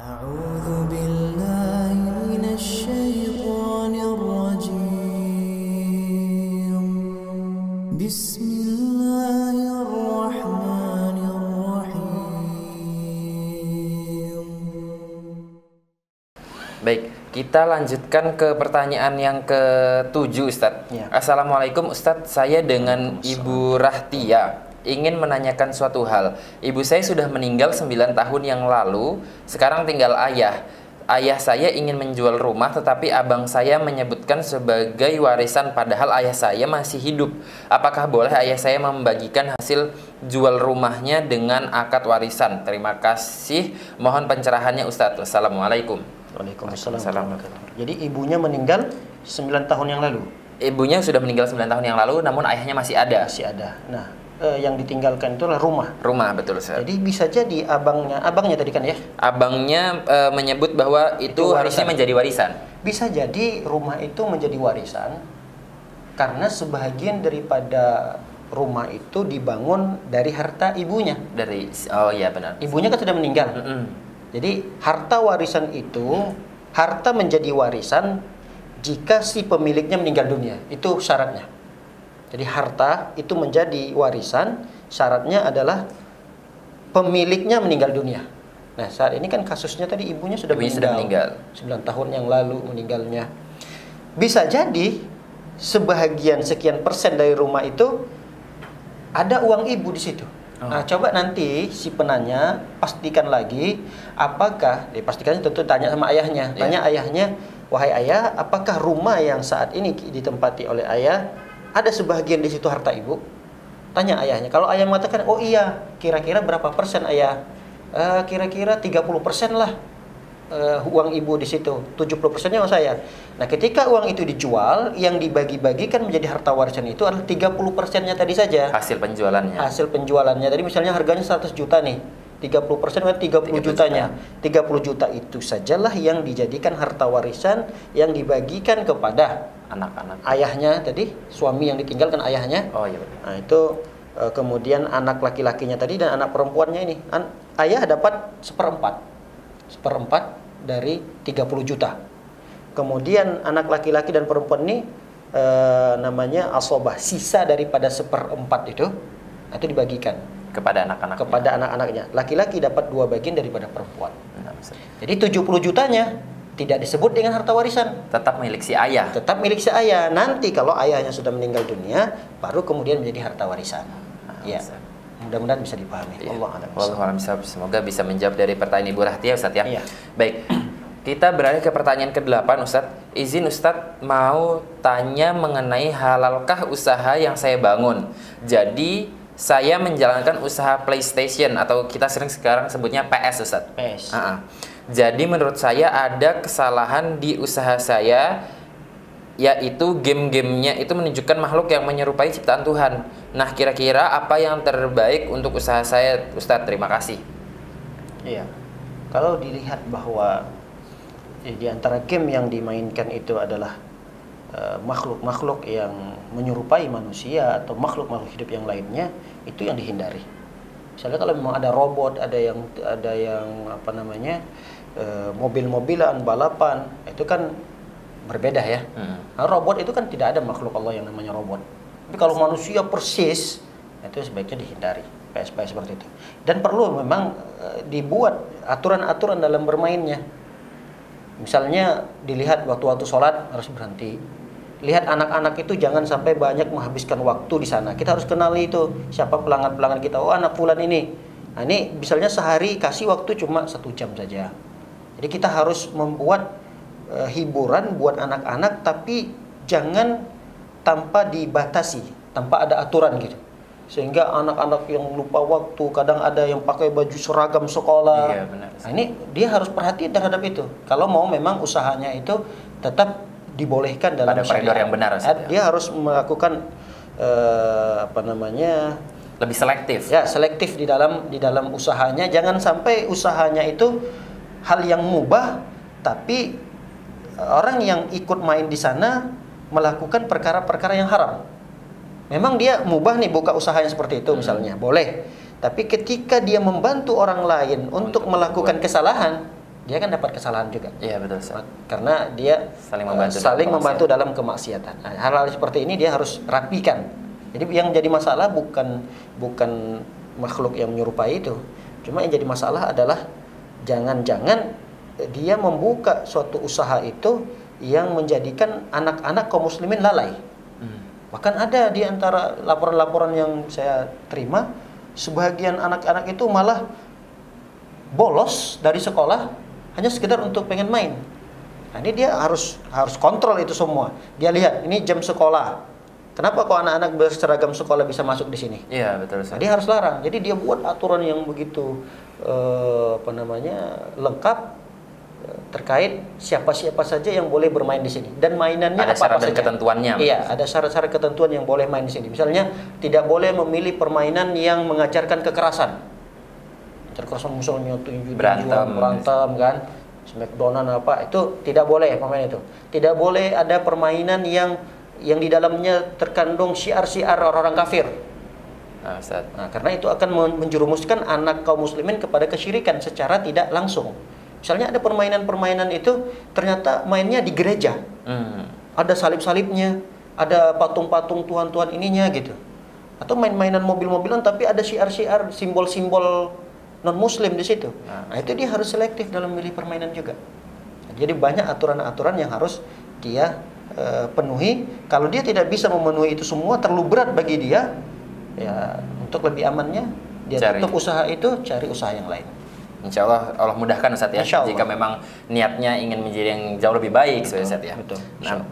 أعوذ بالله من الشيطان الرجيم بسم الله الرحمن الرحيم. Baik, kita lanjutkan ke pertanyaan yang ke-7, Ustadz. Ya. Assalamualaikum Ustadz, saya dengan Ibu Rahtia ingin menanyakan suatu hal. Ibu saya sudah meninggal 9 tahun yang lalu, sekarang tinggal ayah. Ayah saya ingin menjual rumah, tetapi abang saya menyebutkan sebagai warisan padahal ayah saya masih hidup. Apakah boleh ayah saya membagikan hasil jual rumahnya dengan akad warisan? Terima kasih, mohon pencerahannya Ustadz. Wassalamualaikum. Waalaikumsalam. Jadi ibunya meninggal 9 tahun yang lalu. Ibunya sudah meninggal 9 tahun yang lalu, namun ayahnya masih ada. Masih ada. Nah, yang ditinggalkan itu adalah rumah. Rumah, betul Ustaz. Jadi bisa jadi abangnya tadi kan ya? Abangnya menyebut bahwa itu harusnya menjadi warisan. Bisa jadi rumah itu menjadi warisan karena sebahagian daripada rumah itu dibangun dari harta ibunya. Oh iya benar. Ibunya kan sudah meninggal. Jadi harta warisan itu, harta menjadi warisan jika si pemiliknya meninggal dunia. Itu syaratnya. Jadi harta itu menjadi warisan, syaratnya adalah pemiliknya meninggal dunia. Nah, saat ini kan kasusnya tadi ibunya sudah meninggal. 9 tahun yang lalu meninggalnya. Bisa jadi sebahagian sekian persen dari rumah itu ada uang ibu di situ. Nah, coba nanti si penanya pastikan lagi apakah, pastikan tentu tanya sama ayahnya. Tanya ayahnya, wahai ayah, apakah rumah yang saat ini ditempati oleh ayah ada sebahagian di situ harta ibu? Tanya ayahnya. Kalau ayah mengatakan, oh iya, kira-kira berapa persen ayah? Kira-kira 30% lah uang ibu di situ. 70%-nya sama saya. Nah, ketika uang itu dijual, yang dibagi-bagikan menjadi harta warisan itu adalah 30%-nya tadi saja. Hasil penjualannya. Hasil penjualannya. Tadi misalnya harganya 100 juta nih. 30% kan 30 jutanya. 30 juta itu sajalah yang dijadikan harta warisan yang dibagikan kepada anak-anak ayahnya tadi, suami yang ditinggalkan ayahnya. Oh iya betul. Nah, itu kemudian anak laki-lakinya tadi dan anak perempuannya ini. Ayah dapat seperempat dari 30 juta. Kemudian anak laki-laki dan perempuan ini namanya asobah, sisa daripada seperempat itu dibagikan kepada anak-anaknya. Kepada anak-anaknya. Laki-laki dapat 2 bagian daripada perempuan. Jadi 70 jutanya tidak disebut dengan harta warisan. Tetap milik si ayah. Tetap milik si ayah. Nanti kalau ayahnya sudah meninggal dunia, baru kemudian menjadi harta warisan. Ya. Mudah-mudahan bisa dipahami. Ya. Allah a'lam. Semoga bisa menjawab dari pertanyaan Ibu Rahtia, Ustaz ya. Iya. Baik. Kita beralih ke pertanyaan ke-8, Ustaz. Izin Ustaz mau tanya mengenai halalkah usaha yang saya bangun. Jadi saya menjalankan usaha PlayStation atau kita sering sekarang sebutnya PS, Ustaz. PS. Jadi menurut saya ada kesalahan di usaha saya, yaitu game-gamenya itu menunjukkan makhluk yang menyerupai ciptaan Tuhan. Nah, kira-kira apa yang terbaik untuk usaha saya, Ustaz? Terima kasih. Iya. Kalau dilihat bahwa di antara game yang dimainkan itu adalah makhluk-makhluk yang menyerupai manusia atau makhluk-makhluk hidup yang lainnya, itu yang dihindari. Misalnya kalau memang ada robot, ada yang apa namanya, mobil-mobilan, balapan, itu kan berbeda ya. Nah, robot itu kan tidak ada makhluk Allah yang namanya robot. Tapi kalau manusia persis, itu sebaiknya dihindari PS-PS seperti itu. Dan perlu memang dibuat aturan-aturan dalam bermainnya. Misalnya dilihat waktu-waktu sholat harus berhenti. Lihat anak-anak itu jangan sampai banyak menghabiskan waktu di sana. Kita harus kenali itu siapa pelanggan-pelanggan kita. Oh, anak fulan ini. Nah, ini misalnya sehari kasih waktu cuma 1 jam saja. Jadi kita harus membuat hiburan buat anak-anak, tapi jangan tanpa dibatasi, tanpa ada aturan gitu. Sehingga anak-anak yang lupa waktu, kadang ada yang pakai baju seragam sekolah. Iya, benar. Nah, ini dia harus perhatian terhadap itu. Kalau mau memang usahanya itu tetap dibolehkan dalam koridor yang benar, Ustaz. Dia harus melakukan lebih selektif. Ya, selektif di dalam usahanya. Jangan sampai usahanya itu hal yang mubah, tapi orang yang ikut main di sana melakukan perkara-perkara yang haram. Memang dia mubah nih buka usahanya seperti itu misalnya, boleh. Tapi ketika dia membantu orang lain untuk melakukan kesalahan, dia kan dapat kesalahan juga. Iya, betul Ustaz. Karena dia Saling membantu dalam kemaksiatan. Nah, hal-hal seperti ini dia harus rapikan. Jadi yang jadi masalah bukan makhluk yang menyerupai itu. Cuma yang jadi masalah adalah jangan-jangan dia membuka suatu usaha itu yang menjadikan anak-anak kaum muslimin lalai. Bahkan ada di antara laporan-laporan yang saya terima, sebagian anak-anak itu malah bolos dari sekolah hanya sekedar untuk pengen main. Nah, ini dia harus kontrol itu semua. Dia lihat ini jam sekolah. Kenapa kok anak-anak berseragam sekolah bisa masuk di sini? Iya, betul Ustaz. Nah, dia harus larang. Jadi dia buat aturan yang begitu lengkap terkait siapa-siapa saja yang boleh bermain di sini dan mainannya ada apa syarat dan saja. ketentuannya. Iya, ada syarat-syarat ketentuan yang boleh main di sini. Misalnya tidak boleh memilih permainan yang mengajarkan kekerasan. Kekerasan misalnya berantem kan, smackdownan apa, itu tidak boleh permainan itu. Tidak boleh ada permainan yang di dalamnya terkandung syiar-syiar orang-orang kafir. Nah, karena itu akan menjerumuskan anak kaum muslimin kepada kesyirikan secara tidak langsung. Misalnya ada permainan-permainan itu ternyata mainnya di gereja. Ada salib-salibnya, ada patung-patung tuhan-tuhan ininya gitu. Atau main-mainan mobil-mobilan tapi ada syiar-syiar, simbol-simbol non-muslim di situ. Nah, itu dia harus selektif dalam memilih permainan juga. Jadi banyak aturan-aturan yang harus dia penuhi. Kalau dia tidak bisa memenuhi itu semua, terlalu berat bagi dia, ya untuk lebih amannya dia tutup usaha itu, cari usaha yang lain. Insya Allah mudahkan Ustaz ya, jika memang niatnya ingin menjadi yang jauh lebih baik Ustaz ya. Betul. Nah,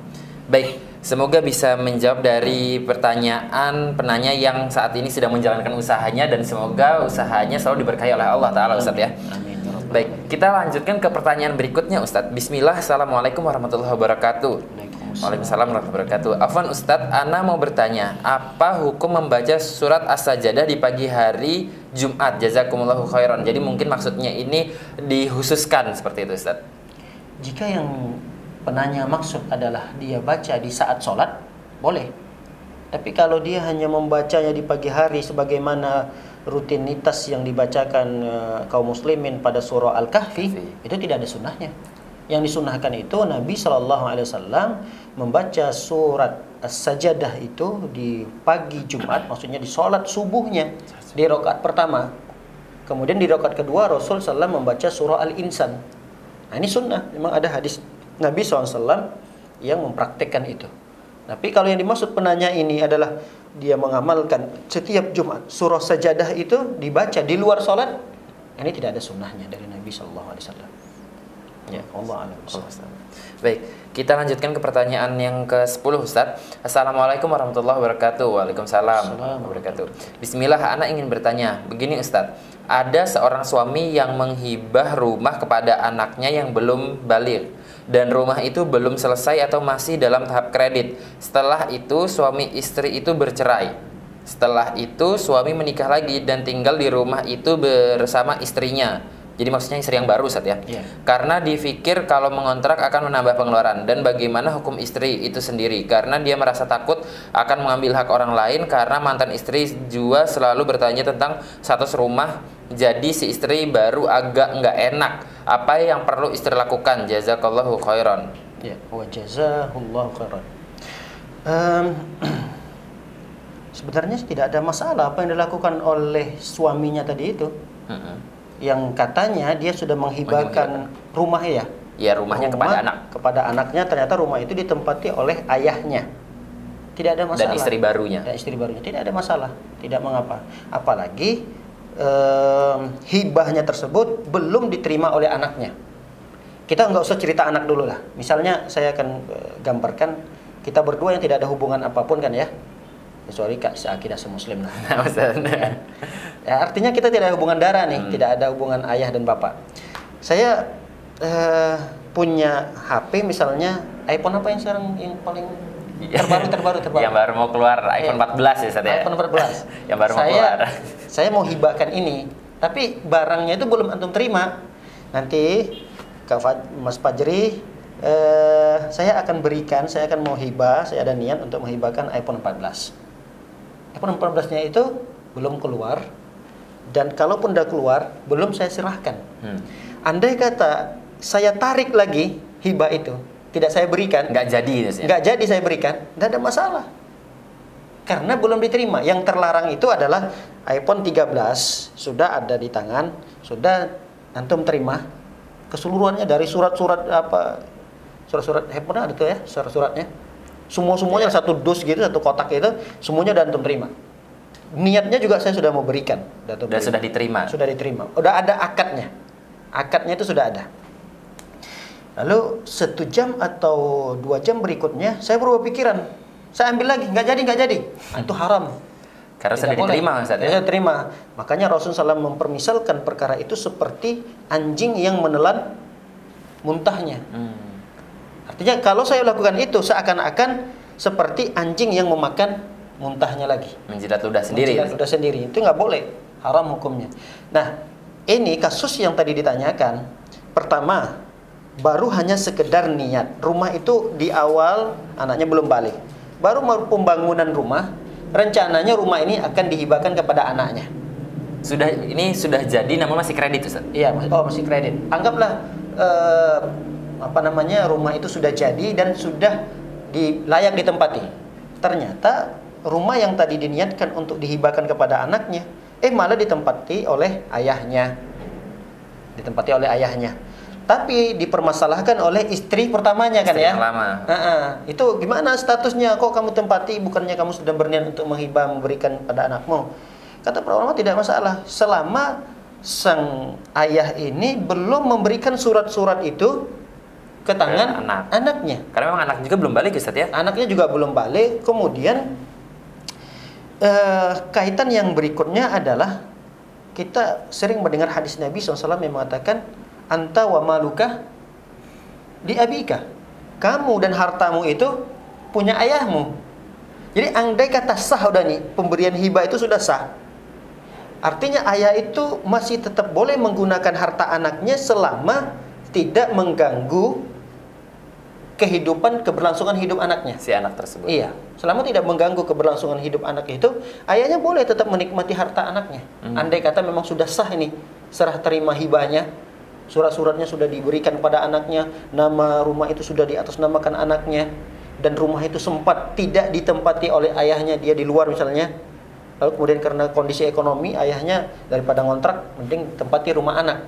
baik, semoga bisa menjawab dari pertanyaan penanya yang saat ini sedang menjalankan usahanya, dan semoga usahanya selalu diberkahi oleh Allah Ta'ala Ustaz ya. Amin. Baik, kita lanjutkan ke pertanyaan berikutnya Ustaz. Bismillah, Assalamualaikum warahmatullahi wabarakatuh. Waalaikumsalam warahmatullahi wabarakatuh. Afwan Ustadz, Ana mau bertanya, apa hukum membaca surat As-Sajdah di pagi hari Jumat? Jazakumullahu khairan. Jadi mungkin maksudnya ini dikhususkan seperti itu Ustadz. Jika yang penanya maksud adalah dia baca di saat sholat, boleh. Tapi kalau dia hanya membacanya di pagi hari sebagaimana rutinitas yang dibacakan kaum muslimin pada surah Al-Kahfi, itu tidak ada sunnahnya. Yang disunahkan itu Nabi SAW membaca surat As-Sajdah itu di pagi Jumat, maksudnya di sholat subuhnya, di rakaat pertama. Kemudian di rakaat kedua Rasul SAW membaca surah Al-Insan. Nah, ini sunnah, memang ada hadis Nabi SAW yang mempraktekkan itu. Tapi kalau yang dimaksud penanya ini adalah dia mengamalkan setiap Jumat surah Sajadah itu dibaca di luar sholat, ini tidak ada sunnahnya dari Nabi SAW. Ya, Allah alam. Baik, kita lanjutkan ke pertanyaan yang ke-10 Ustaz. Assalamualaikum warahmatullahi wabarakatuh. Waalaikumsalam warahmatullahi wabarakatuh. Bismillah, Ana ingin bertanya. Begini Ustaz, ada seorang suami yang menghibah rumah kepada anaknya yang belum baligh, dan rumah itu belum selesai atau masih dalam tahap kredit. Setelah itu suami istri itu bercerai. Setelah itu suami menikah lagi dan tinggal di rumah itu bersama istrinya. Jadi maksudnya istri yang baru Ustaz ya. Karena dipikir kalau mengontrak akan menambah pengeluaran. Dan bagaimana hukum istri itu sendiri? Karena dia merasa takut akan mengambil hak orang lain, karena mantan istri juga selalu bertanya tentang status rumah. Jadi si istri baru agak nggak enak. Apa yang perlu istri lakukan? Jazakallahu khairan. Ya, wa jazakallahu khairan. Sebenarnya tidak ada masalah apa yang dilakukan oleh suaminya tadi itu. Yang katanya dia sudah menghibahkan rumah ya. Ya, rumahnya kepada anaknya, ternyata rumah itu ditempati oleh ayahnya. Tidak ada masalah. Dan istri barunya. Dan istri barunya tidak ada masalah, tidak mengapa. Apalagi hibahnya tersebut belum diterima oleh anaknya. Kita nggak usah cerita anak dulu lah. Misalnya saya akan gambarkan kita berdua yang tidak ada hubungan apapun kan ya. Kecuali seakidah semuslim lah. Ya, artinya kita tidak ada hubungan darah nih, tidak ada hubungan ayah dan bapak. Saya punya HP misalnya, iPhone apa yang sekarang yang paling terbaru? Yang baru mau keluar, iPhone 14 ya Ustaz ya. iPhone 14. Yang baru mau keluar. Saya mau hibahkan ini, tapi barangnya itu belum antum terima. Nanti Mas Fajri, saya akan berikan, saya akan mau hibah, saya ada niat untuk menghibahkan iPhone 14. iPhone 14-nya itu belum keluar, dan kalaupun udah keluar belum saya serahkan. Andai kata saya tarik lagi hibah itu, tidak saya berikan, Nggak jadi itu sih. nggak jadi saya berikan, nggak ada masalah. Karena belum diterima. Yang terlarang itu adalah iPhone 13 sudah ada di tangan, sudah antum terima keseluruhannya dari surat-surat apa, surat-surat handphone ada tuh ya, surat-suratnya. Semuanya satu dus gitu, satu kotak itu, semuanya udah antum terima. Niatnya juga saya sudah mau berikan, Dan sudah diterima. Sudah diterima. Udah ada akadnya. Akadnya itu sudah ada. Lalu 1 jam atau 2 jam berikutnya saya berubah pikiran. Saya ambil lagi, nggak jadi. Nah, itu haram. Karena sudah Tidak boleh. diterima, Ustaz, ya? Sudah diterima. Makanya Rasulullah SAW mempermisalkan perkara itu seperti anjing yang menelan muntahnya. Artinya kalau saya lakukan itu seakan-akan seperti anjing yang memakan muntahnya lagi. Menjilat ludah sendiri. Menjilat ludah sendiri. Itu nggak boleh. Haram hukumnya. Nah, ini kasus yang tadi ditanyakan. Pertama, baru hanya sekedar niat. Rumah itu di awal anaknya belum balik. Baru pembangunan rumah, rencananya rumah ini akan dihibahkan kepada anaknya. Ini sudah jadi namun masih kredit, Ustaz. Iya, masih kredit. Anggaplah rumah itu sudah jadi dan sudah layak ditempati. Ternyata rumah yang tadi diniatkan untuk dihibahkan kepada anaknya, malah ditempati oleh ayahnya. Tapi dipermasalahkan oleh istri pertamanya kan Istri ya. yang lama. Itu gimana statusnya? Kok kamu tempati? Bukannya kamu sudah berniat untuk menghibah, memberikan pada anakmu? Kata para ulama tidak masalah selama sang ayah ini belum memberikan surat-surat itu ke tangan anaknya. Karena memang anak juga belum balik, Ustaz ya. Anaknya juga belum balik. Kemudian kaitan yang berikutnya adalah kita sering mendengar hadis Nabi SAW yang mengatakan anta wa maluka di abika. Kamu dan hartamu itu punya ayahmu. Jadi andai kata sah udah nih, pemberian hibah itu sudah sah. Artinya ayah itu masih tetap boleh menggunakan harta anaknya selama tidak mengganggu keberlangsungan hidup anaknya. Si anak tersebut. Iya, selama tidak mengganggu keberlangsungan hidup anak itu, ayahnya boleh tetap menikmati harta anaknya. Andai kata memang sudah sah ini serah terima hibahnya, surat-suratnya sudah diberikan pada anaknya, nama rumah itu sudah diatasnamakan anaknya, dan rumah itu sempat tidak ditempati oleh ayahnya, dia di luar misalnya. Lalu kemudian karena kondisi ekonomi ayahnya daripada ngontrak mending tempati rumah anak.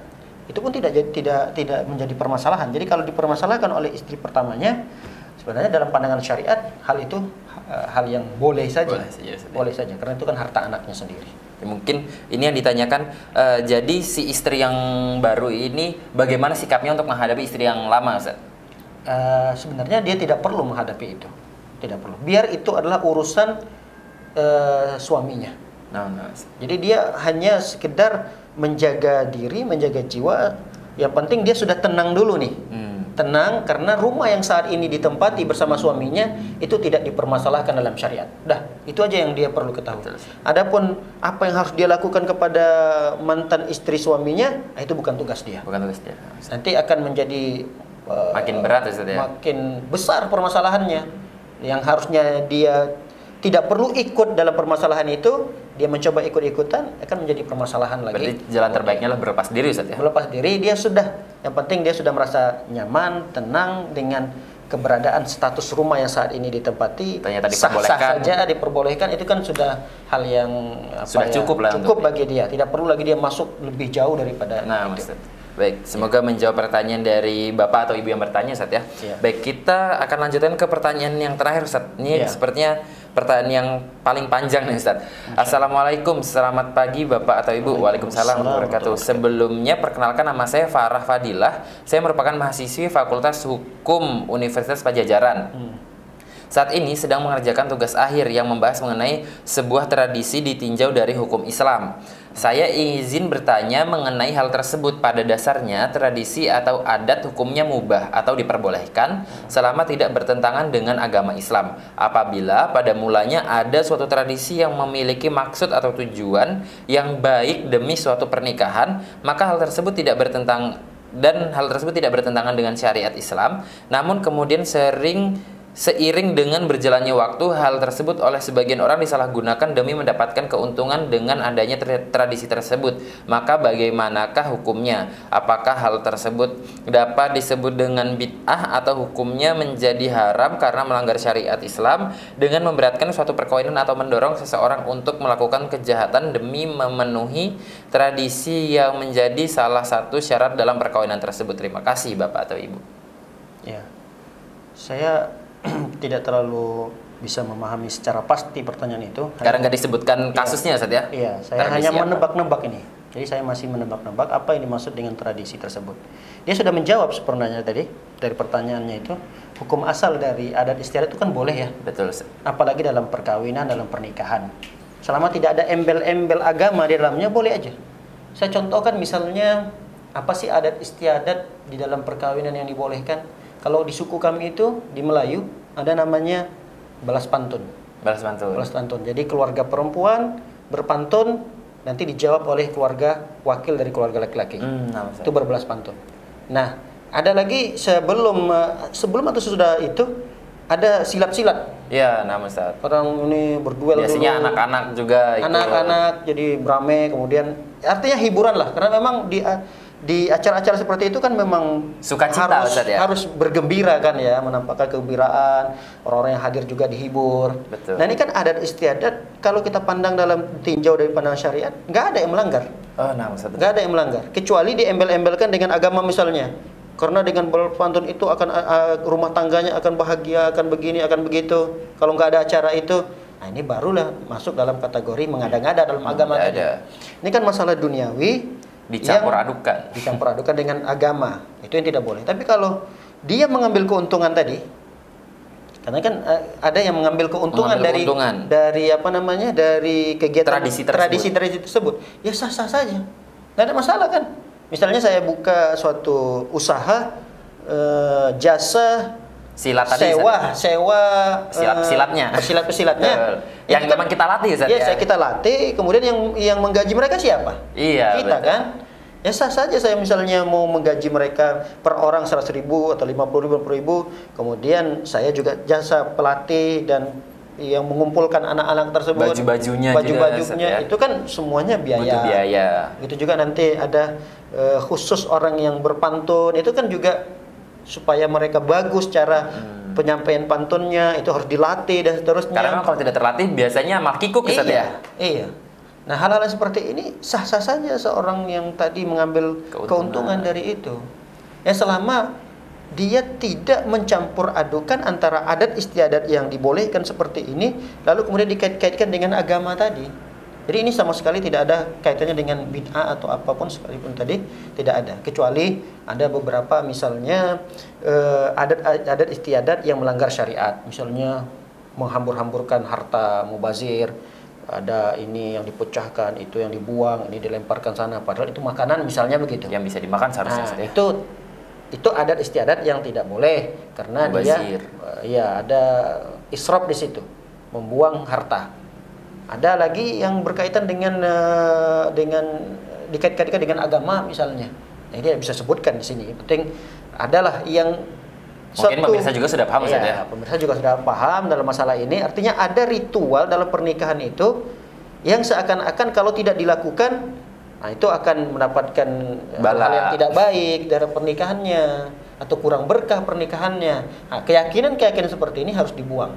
Itu pun tidak menjadi permasalahan. Jadi kalau dipermasalahkan oleh istri pertamanya, sebenarnya dalam pandangan syariat hal itu hal yang boleh saja. Boleh saja karena itu kan harta anaknya sendiri. Ya, mungkin ini yang ditanyakan, jadi si istri yang baru ini bagaimana sikapnya untuk menghadapi istri yang lama, Ustaz? Sebenarnya dia tidak perlu menghadapi itu. Tidak perlu. Biar itu adalah urusan suaminya. Jadi dia hanya sekedar menjaga diri, menjaga jiwa. Yang penting dia sudah tenang dulu nih. Tenang karena rumah yang saat ini ditempati bersama suaminya itu tidak dipermasalahkan dalam syariat. Itu aja yang dia perlu ketahui. Adapun apa yang harus dia lakukan kepada mantan istri suaminya, itu bukan tugas dia. Nanti akan menjadi makin berat, Ustaz ya. Makin besar permasalahannya. Yang harusnya dia tidak perlu ikut dalam permasalahan itu, dia mencoba ikut-ikutan, akan menjadi permasalahan lagi. Berarti jalan terbaiknya adalah berlepas diri, Ustaz ya? Berlepas diri, yang penting dia sudah merasa nyaman, tenang dengan keberadaan status rumah yang saat ini ditempati. Sah-sah saja, diperbolehkan, itu kan sudah hal yang sudah cukup bagi dia. Tidak perlu lagi dia masuk lebih jauh daripada itu. Baik, semoga menjawab pertanyaan dari Bapak atau Ibu yang bertanya, Ustaz ya. Baik, kita akan lanjutkan ke pertanyaan yang terakhir, Ustaz. Ini sepertinya pertanyaan yang paling panjang nih, Ustaz. Assalamualaikum, selamat pagi Bapak atau Ibu. Waalaikumsalam warahmatullahi wabarakatuh. Sebelumnya perkenalkan, nama saya Farah Fadilah. Saya merupakan mahasiswi Fakultas Hukum Universitas Padjadjaran. Saat ini sedang mengerjakan tugas akhir yang membahas mengenai sebuah tradisi ditinjau dari hukum Islam. Saya izin bertanya mengenai hal tersebut. Pada dasarnya tradisi atau adat hukumnya mubah atau diperbolehkan selama tidak bertentangan dengan agama Islam. Apabila pada mulanya ada suatu tradisi yang memiliki maksud atau tujuan yang baik demi suatu pernikahan, maka hal tersebut tidak bertentangan dengan syariat Islam, namun kemudian Seiring dengan berjalannya waktu, hal tersebut oleh sebagian orang disalahgunakan demi mendapatkan keuntungan dengan adanya tradisi tersebut. Maka bagaimanakah hukumnya? Apakah hal tersebut dapat disebut dengan bid'ah atau hukumnya menjadi haram karena melanggar syariat Islam dengan memberatkan suatu perkawinan atau mendorong seseorang untuk melakukan kejahatan demi memenuhi tradisi yang menjadi salah satu syarat dalam perkawinan tersebut? Terima kasih Bapak atau Ibu. Ya, saya tidak terlalu bisa memahami secara pasti pertanyaan itu. Karena nggak disebutkan kasusnya, Ustaz ya? Iya, saya Tradisi hanya apa? menebak-nebak ini. Jadi saya masih menebak-nebak apa yang dimaksud dengan tradisi tersebut. Dia sudah menjawab sebenarnya tadi dari pertanyaannya itu. Hukum asal dari adat istiadat itu kan boleh ya. Betul, Ustaz. Apalagi dalam perkawinan, dalam pernikahan. Selama tidak ada embel-embel agama di dalamnya, boleh aja. Saya contohkan misalnya, apa sih adat istiadat di dalam perkawinan yang dibolehkan? Kalau di suku kami itu, di Melayu, ada namanya balas pantun. Balas pantun. Balas pantun. Jadi keluarga perempuan berpantun, nanti dijawab oleh keluarga wakil dari keluarga laki-laki. Itu berbalas pantun. Nah, ada lagi sebelum atau sesudah itu, ada silat-silat. Iya, nama Ustaz. Orang ini berduel Biasanya dulu. anak-anak juga ikut. Anak-anak jadi beramai, kemudian artinya hiburan lah, karena memang di acara-acara seperti itu kan memang Sukacita, Ustaz, ya? harus bergembira kan ya, menampakkan kegembiraan, orang-orang yang hadir juga dihibur. Betul. Nah ini kan adat istiadat, kalau kita pandang dalam tinjau dari pandangan syariat, nggak ada yang melanggar, Oh, nama Ustaz. nggak ada yang melanggar, kecuali diembel-embelkan dengan agama misalnya. Karena dengan berpantun itu akan rumah tangganya akan bahagia, akan begini, akan begitu. Kalau nggak ada acara itu, nah ini barulah masuk dalam kategori mengada-ngada dalam agama tadi. Ada. Ini kan masalah duniawi Dicampur yang adukan. dicampur adukan dengan agama, itu yang tidak boleh. Tapi kalau dia mengambil keuntungan tadi, karena kan ada yang mengambil keuntungan dari apa namanya, dari kegiatan tradisi tersebut, ya sah-sah saja, nggak ada masalah kan. Misalnya saya buka suatu usaha jasa Silat tadi. sewa Silat-silatnya. pesilat-pesilatnya. Yang Itu kan, memang kita latih, Ustaz, ya, ya? kita latih, kemudian yang menggaji mereka siapa? Iya, Kita betul. kan. Ya sah saja saya misalnya mau menggaji mereka per orang 100.000 atau 50.000, kemudian saya juga jasa pelatih dan yang mengumpulkan anak-anak tersebut, Baju-bajunya baju-bajunya juga, itu kan semuanya biaya. Butuh biaya. Itu juga nanti ada khusus orang yang berpantun, itu kan juga supaya mereka bagus cara penyampaian pantunnya, itu harus dilatih dan seterusnya. Karena memang kalau tidak terlatih biasanya malah kikuk, Ustaz, ya? Iya. Nah, hal-hal seperti ini sah-sah saja seorang yang tadi mengambil keuntungan dari itu. Ya selama dia tidak mencampur adukan antara adat istiadat yang dibolehkan seperti ini, lalu kemudian dikait-kaitkan dengan agama tadi. Jadi ini sama sekali tidak ada kaitannya dengan bid'ah atau apapun sekalipun tadi, tidak ada. Kecuali ada beberapa misalnya adat istiadat yang melanggar syariat. Misalnya menghambur-hamburkan harta mubazir, ada ini yang dipecahkan, itu yang dibuang, ini dilemparkan sana, padahal itu makanan misalnya begitu. Yang bisa dimakan seharusnya, Nah, Ustaz, ya? itu adat istiadat yang tidak boleh karena Mubazir. dia ada israf di situ, membuang harta. Ada lagi yang berkaitan dengan dikait-kaitkan dengan agama misalnya. Nah, dia bisa sebutkan di sini. Penting adalah yang Mungkin pemirsa juga sudah paham, Ustaz, ya? Pemirsa juga sudah paham dalam masalah ini. Artinya ada ritual dalam pernikahan itu yang seakan-akan kalau tidak dilakukan, nah itu akan mendapatkan hal yang tidak baik dari pernikahannya atau kurang berkah pernikahannya. Nah, keyakinan seperti ini harus dibuang.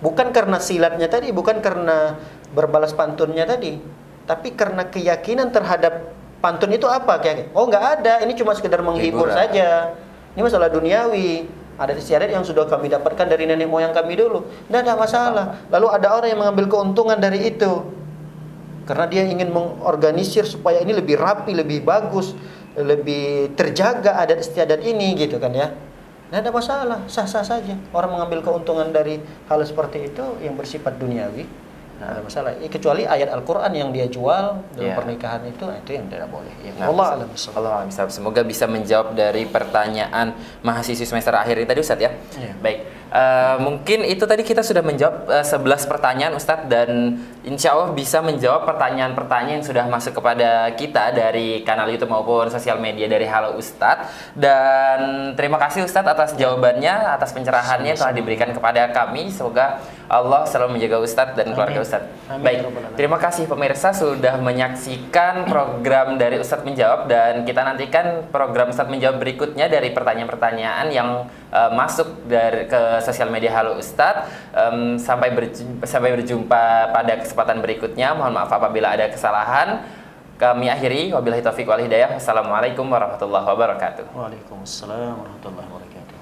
Bukan karena silatnya tadi, bukan karena berbalas pantunnya tadi, tapi karena keyakinan terhadap pantun itu apa? Oh nggak ada, ini cuma sekedar menghibur saja. Ini masalah duniawi. Ada istiadat yang sudah kami dapatkan dari nenek moyang kami dulu, nggak ada masalah. Lalu ada orang yang mengambil keuntungan dari itu karena dia ingin mengorganisir supaya ini lebih rapi, lebih bagus, lebih terjaga adat istiadat ini gitu kan ya. Nggak ada masalah, sah-sah saja orang mengambil keuntungan dari hal seperti itu yang bersifat duniawi. Nggak ada masalah. Kecuali ayat Al-Quran yang dia jual dalam Ya. pernikahan itu yang tidak boleh. Ya, Nah, Allah alam bisawab. Allah alam bisawab. Semoga bisa menjawab dari pertanyaan mahasiswi semester akhir ini tadi Ustadz ya. Iya. Baik, mungkin itu tadi kita sudah menjawab 11 pertanyaan Ustadz, dan insya Allah bisa menjawab pertanyaan-pertanyaan yang sudah masuk kepada kita dari kanal YouTube maupun sosial media dari Halo Ustadz. Dan terima kasih Ustadz atas jawabannya, atas pencerahannya yang telah diberikan kepada kami. Semoga Allah selalu menjaga Ustadz dan keluarga Amin. Ustadz. Amin, Baik, ya Rabbal Alamin. terima kasih pemirsa sudah menyaksikan program dari Ustadz Menjawab, dan kita nantikan program Ustadz Menjawab berikutnya dari pertanyaan-pertanyaan yang masuk dari ke sosial media Halo Ustadz. Sampai berjumpa pada kesempatan berikutnya. Mohon maaf apabila ada kesalahan. Kami akhiri, wabillahi taufiq wal hidayah. Wassalamualaikum warahmatullahi wabarakatuh. Waalaikumsalam warahmatullahi wabarakatuh.